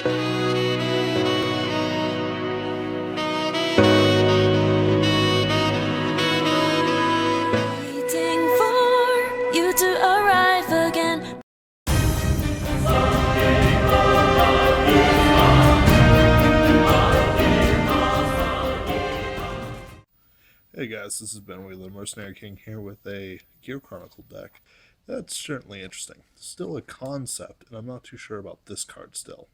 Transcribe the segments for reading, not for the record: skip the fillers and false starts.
Waiting for you to arrive again. Hey guys, this has been Wheeler Mercenary King here with a Gear Chronicle deck. That's certainly interesting. Still a concept, and I'm not too sure about this card still.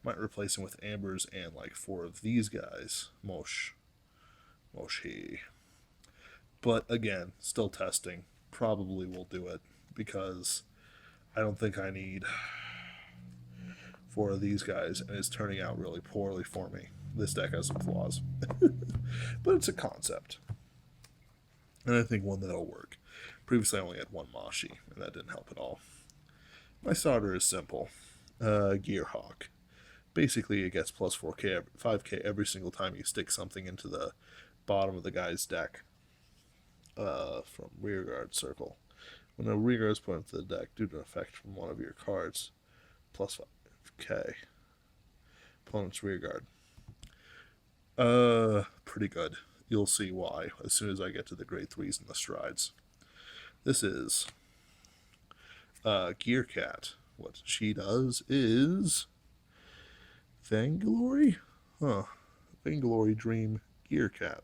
Might replace him with Ambers and like 4 of these guys. Moshi. But again, still testing. Probably will do it because I don't think I need 4 of these guys, and it's turning out really poorly for me. This deck has some flaws. But it's a concept. And I think one that'll work. Previously I only had 1 Moshi, and that didn't help at all. My starter is simple. Gearhawk. Basically it gets plus 4k, 5k every single time you stick something into the bottom of the guy's deck. From rearguard circle. When a rearguard is put into the deck due to an effect from one of your cards, plus 5k. Opponent's rearguard. Pretty good. You'll see why as soon as I get to the grade 3s and the strides. This is Gear Cat. What she does is Vanguard? Vanguard Dream Gear Cat.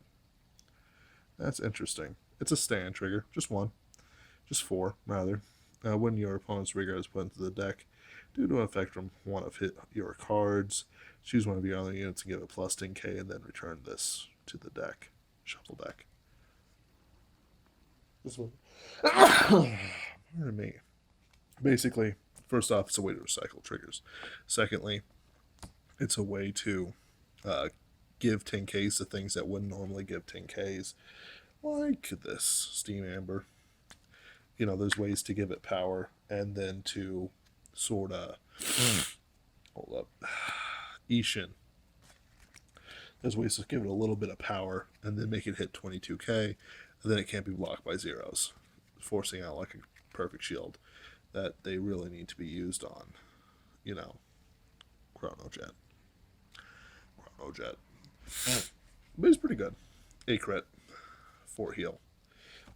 That's interesting. It's a stand trigger. Just 1. Just 4, rather. When your opponent's rearguard is put into the deck, due to an effect from one of your cards, choose one of your other units and give it plus 10k and then return this to the deck. Shuffle deck. This one. Pardon me. Basically, first off, it's a way to recycle triggers. Secondly, it's a way to give 10Ks to things that wouldn't normally give 10Ks. Like this Steam Amber. You know, there's ways to give it power and then to sort of... Hold up. Ishin. There's ways to give it a little bit of power and then make it hit 22k, and then it can't be blocked by zeros, forcing out like a perfect shield that they really need to be used on, you know, Chrono Jet. But it's pretty good. 8 crit, 4 heal.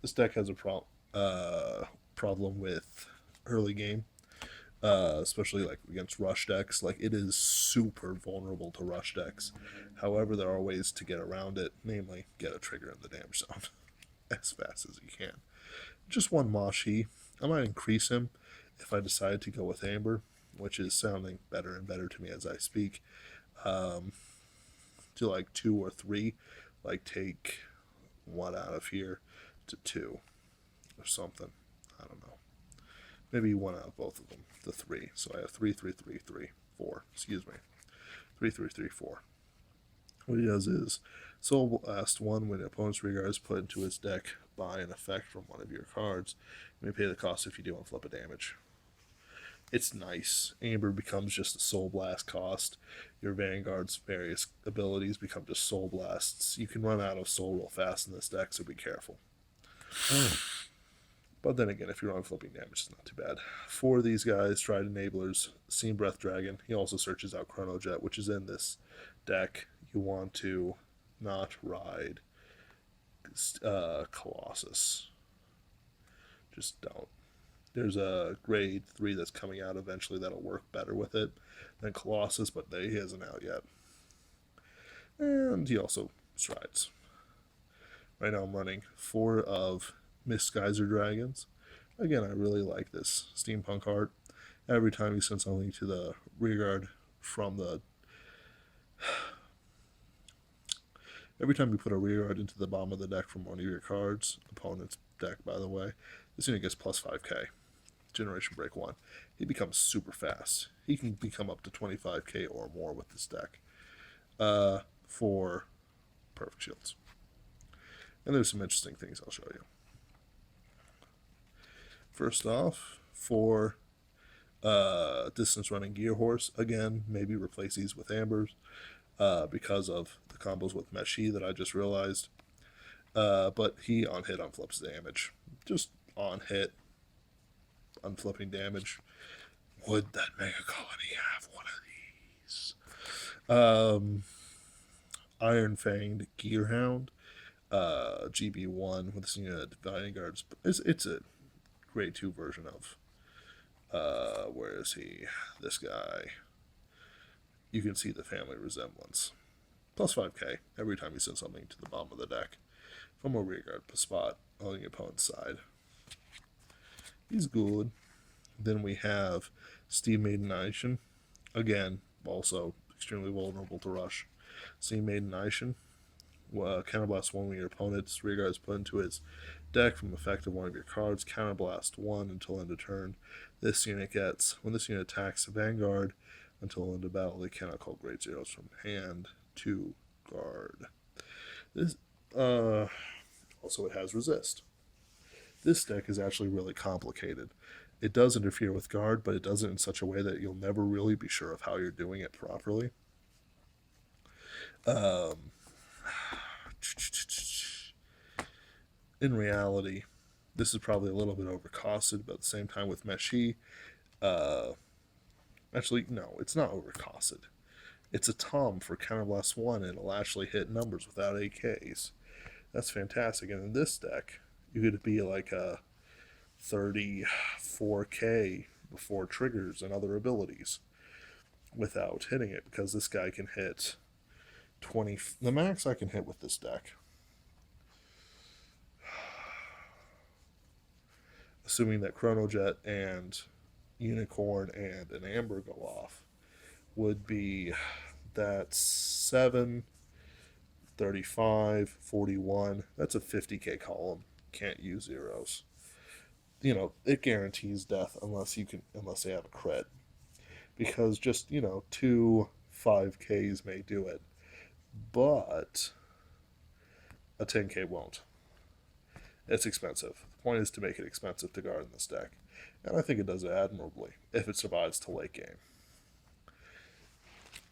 This deck has a problem with early game. Especially like against rush decks. Like, it is super vulnerable to rush decks. However, there are ways to get around it, namely get a trigger in the damage zone as fast as you can. Just 1 Moshi. I might increase him if I decide to go with Amber, which is sounding better and better to me as I speak. To like 2 or 3, like take 1 out of here to 2 or something. I don't know. Maybe 1 out of both of them. The 3. So I have 3, 3, 3, 3, 4. Excuse me. 3, 3, 3, 4. What he does is Soul Blast 1 when the opponent's rearguard is put into his deck by an effect from one of your cards. You may pay the cost if you do on flip a damage. It's nice. Amber becomes just a Soul Blast cost. Your Vanguard's various abilities become just Soul Blasts. You can run out of Soul real fast in this deck, so be careful. But then again, if you're on flipping damage, it's not too bad. 4 of these guys, Tried Enablers, Steam Breath Dragon. He also searches out Chrono Jet, which is in this deck. You want to not ride Colossus. Just don't. There's a grade 3 that's coming out eventually that'll work better with it than Colossus, but he hasn't out yet. And he also strides. Right now I'm running 4 of Mist Geyser Dragons. Again, I really like this steampunk art. Every time you send something to the rearguard from the... Every time you put a rearguard into the bottom of the deck from one of your cards, opponent's deck by the way, this unit gets plus 5k. Generation Break 1. He becomes super fast. He can become up to 25k or more with this deck. For perfect shields. And there's some interesting things I'll show you. First off, for distance running Gear Horse, again, maybe replace these with Ambers because of the combos with Meshi that I just realized. But he on hit unflips damage. Just on hit, unflipping damage. Would that Mega Colony have one of Nice. Um, Iron Fanged Gearhound, GB1 with this unit Vanguard. It's a grade 2 version of. Where is he? This guy. You can see the family resemblance. Plus 5k every time you send something to the bottom of the deck from a rearguard spot on the opponent's side. He's good. Then we have Steam Maiden Nation. Again, also extremely vulnerable to rush. Steam Maiden Nation. Counterblast 1 when your opponent's rearguard is put into his deck from effect of one of your cards. Counterblast 1 until end of turn. This unit gets, when this unit attacks a Vanguard until end of battle, they cannot call grade zeros from hand to guard. This also it has resist. This deck is actually really complicated. It does interfere with guard, but it does it in such a way that you'll never really be sure of how you're doing it properly. In reality, this is probably a little bit overcosted, but at the same time with Meshi, actually, no, it's not overcosted. It's a Tom for Counterblast 1, and it'll actually hit numbers without AKs. That's fantastic. And in this deck, you could be like a 34k before triggers and other abilities without hitting it, because this guy can hit 20. The max I can hit with this deck, assuming that Chrono Jet and Unicorn and an Amber go off, would be that 7, 35, 41. That's a 50k column. Can't use zeros. You know, it guarantees death unless they have a crit. Because just, 2 5ks may do it. But a 10k won't. It's expensive. The point is to make it expensive to guard in this deck. And I think it does it admirably if it survives to late game.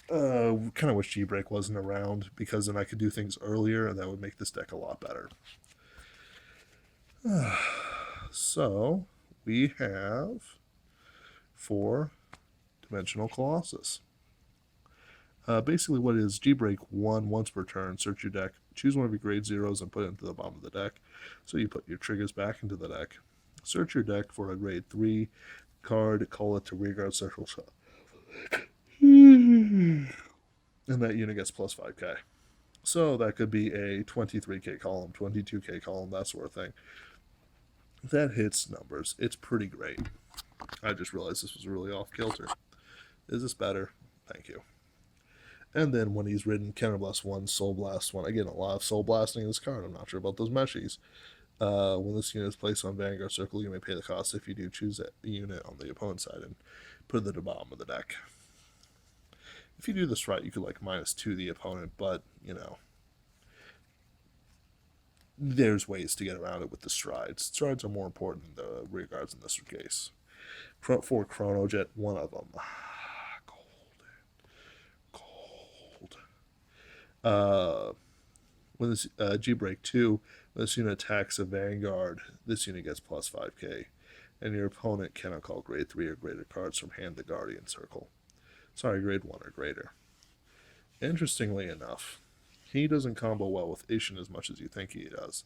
Kind of wish G-Break wasn't around, because then I could do things earlier and that would make this deck a lot better. So, we have 4-dimensional Colossus. Basically what it is, G-Break 1 once per turn, search your deck, choose one of your grade zeros and put it into the bottom of the deck. So you put your triggers back into the deck. Search your deck for a grade 3 card, call it to rearguard circle shot. And that unit gets plus 5k. So that could be a 23k column, 22k column, that sort of thing. That hits numbers. It's pretty great. I just realized this was really off kilter. Is this better? Thank you. And then when he's ridden Counterblast 1, Soul Blast 1, again, a lot of Soul Blasting in this card. I'm not sure about those meshies. When this unit is placed on Vanguard Circle, you may pay the cost if you do choose a unit on the opponent's side and put it at the bottom of the deck. If you do this right, you could -2 the opponent, but, there's ways to get around it with the strides. Strides are more important than the rearguards in this case. For Chrono Jet, one of them. When this G-Break 2, when this unit attacks a Vanguard, this unit gets plus 5k, and your opponent cannot call grade 3 or greater cards from hand to Guardian Circle. Sorry, grade 1 or greater. Interestingly enough, he doesn't combo well with Ishin as much as you think he does.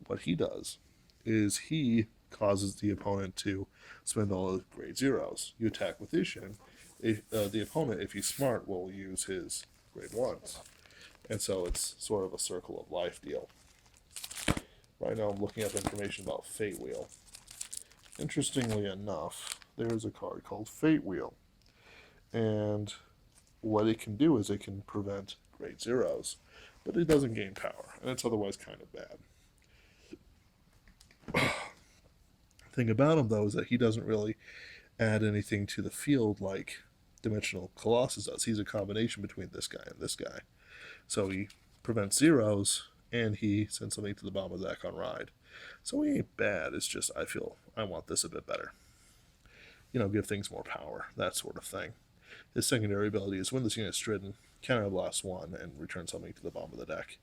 What he does is he causes the opponent to spend all the grade zeros. You attack with Ishin, the opponent, if he's smart, will use his grade 1s. And so it's sort of a circle of life deal. Right now I'm looking up information about Fate Wheel. Interestingly enough, there's a card called Fate Wheel. And what it can do is it can prevent grade zeros, but it doesn't gain power, and it's otherwise kind of bad. The thing about him, though, is that he doesn't really add anything to the field like Dimensional Colossus does. He's a combination between this guy and this guy. So he prevents zeros, and he sends something to the bottom of the deck on ride. So he ain't bad, it's just I feel I want this a bit better. Give things more power, that sort of thing. His secondary ability is when this unit is stridden, Counterblast 1, and return something to the bottom of the deck.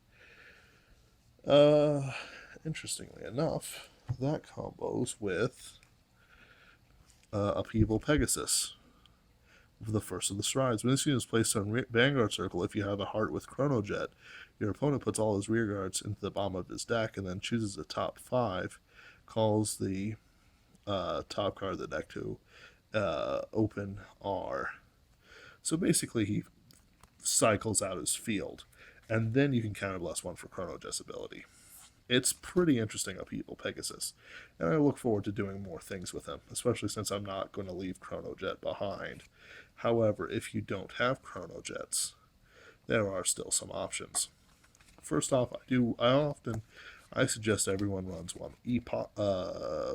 Interestingly enough, that combos with Upheaval Pegasus, the first of the strides. When this unit is placed on Vanguard Circle, if you have a heart with Chrono Jet, your opponent puts all his rear guards into the bottom of his deck and then chooses the top 5, calls the top card of the deck to open R. So basically, he cycles out his field, and then you can counterblast 1 for Chrono Jet's ability. It's pretty interesting upheaval, Pegasus, and I look forward to doing more things with him, especially since I'm not going to leave Chrono Jet behind. However, if you don't have Chrono Jets, there are still some options. First off, I suggest everyone runs one.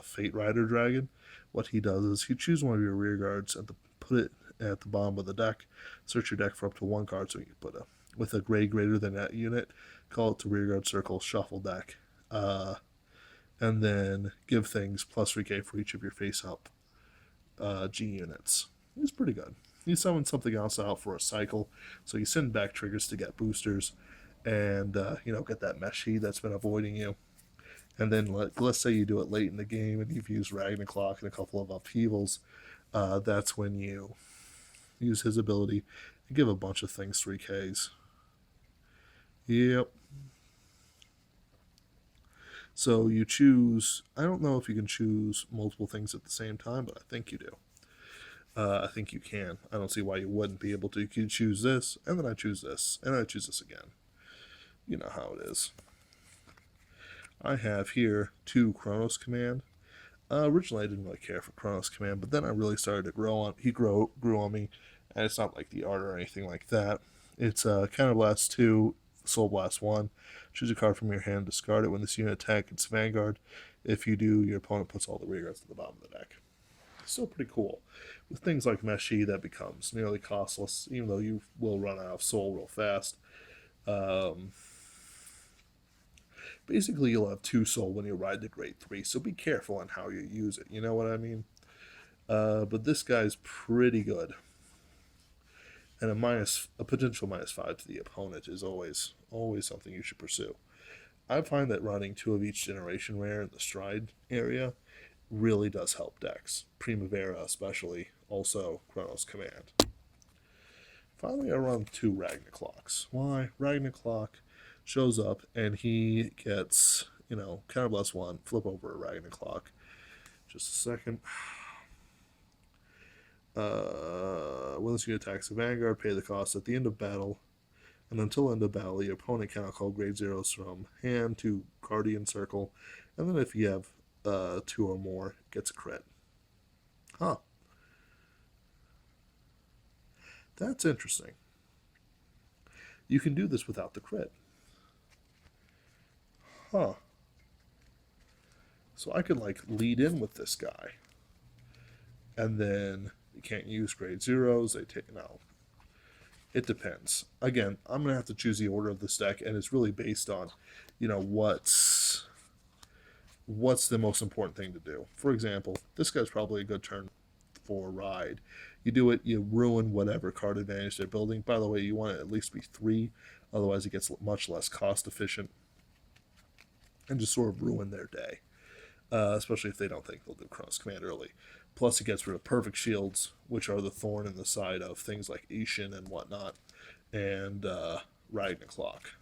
Fate Rider Dragon. What he does is you choose one of your rear guards and put it at the bottom of the deck. Search your deck for up to 1 card, so you can put with a grade greater than that unit. Call it to rear guard circle, shuffle deck, and then give things plus 3k for each of your face-up G units. He's pretty good. You summon something else out for a cycle, so you send back triggers to get boosters, and get that Meshi that's been avoiding you. And then let's say you do it late in the game and you've used Ragnarok and a couple of upheavals. That's when you use his ability and give a bunch of things 3Ks. Yep. So you choose, I don't know if you can choose multiple things at the same time, but I think you do. I think you can. I don't see why you wouldn't be able to. You could choose this, and then I choose this, and I choose this again. You know how it is. I have here 2 Chronos Command. Originally, I didn't really care for Chronos Command, but then I really started to grow on. He grew on me, and it's not like the art or anything like that. It's Counterblast 2, Soul Blast 1. Choose a card from your hand, discard it. When this unit attacks, it's Vanguard. If you do, your opponent puts all the rear guards to the bottom of the deck. Still pretty cool. With things like Meshi, that becomes nearly costless, even though you will run out of soul real fast. Basically, you'll have 2 soul when you ride to grade 3, so be careful on how you use it. You know what I mean? But this guy's pretty good. And a potential -5 to the opponent is always something you should pursue. I find that running 2 of each generation rare in the stride area really does help decks. Primavera especially, also Chronos Command. Finally, I run 2 Ragnarok's. Why? Ragnarok shows up and he gets, Counterblast 1, flip over a Ragnarok. Just a second. When this unit attacks a Vanguard, pay the cost at the end of battle. And until end of battle, your opponent cannot call grade 0s from hand to Guardian Circle. And then if you have 2 or more, gets a crit. Huh. That's interesting. You can do this without the crit. Huh. So I could lead in with this guy. And then you can't use grade 0s. No. It depends. Again, I'm going to have to choose the order of this deck, and it's really based on, what's the most important thing to do. For example, this guy's probably a good turn for ride. You do it, you ruin whatever card advantage they're building. By the way, you want it at least to be 3, otherwise it gets much less cost efficient, and just sort of ruin their day, especially if they don't think they'll do Chronos Command early. Plus, it gets rid of perfect shields, which are the thorn in the side of things like Ishin and whatnot, and Ragnarok.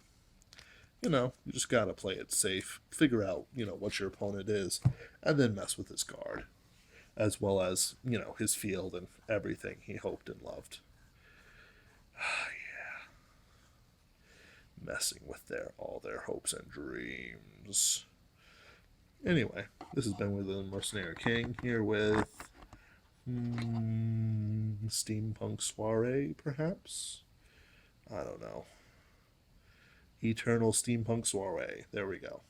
You just gotta play it safe, figure out, what your opponent is, and then mess with his card, as well as, his field and everything he hoped and loved. Yeah. Messing with all their hopes and dreams. Anyway, this has been with the Mercenary King, here with Steampunk Soiree, perhaps? I don't know. Eternal Steampunk Soiree. There we go.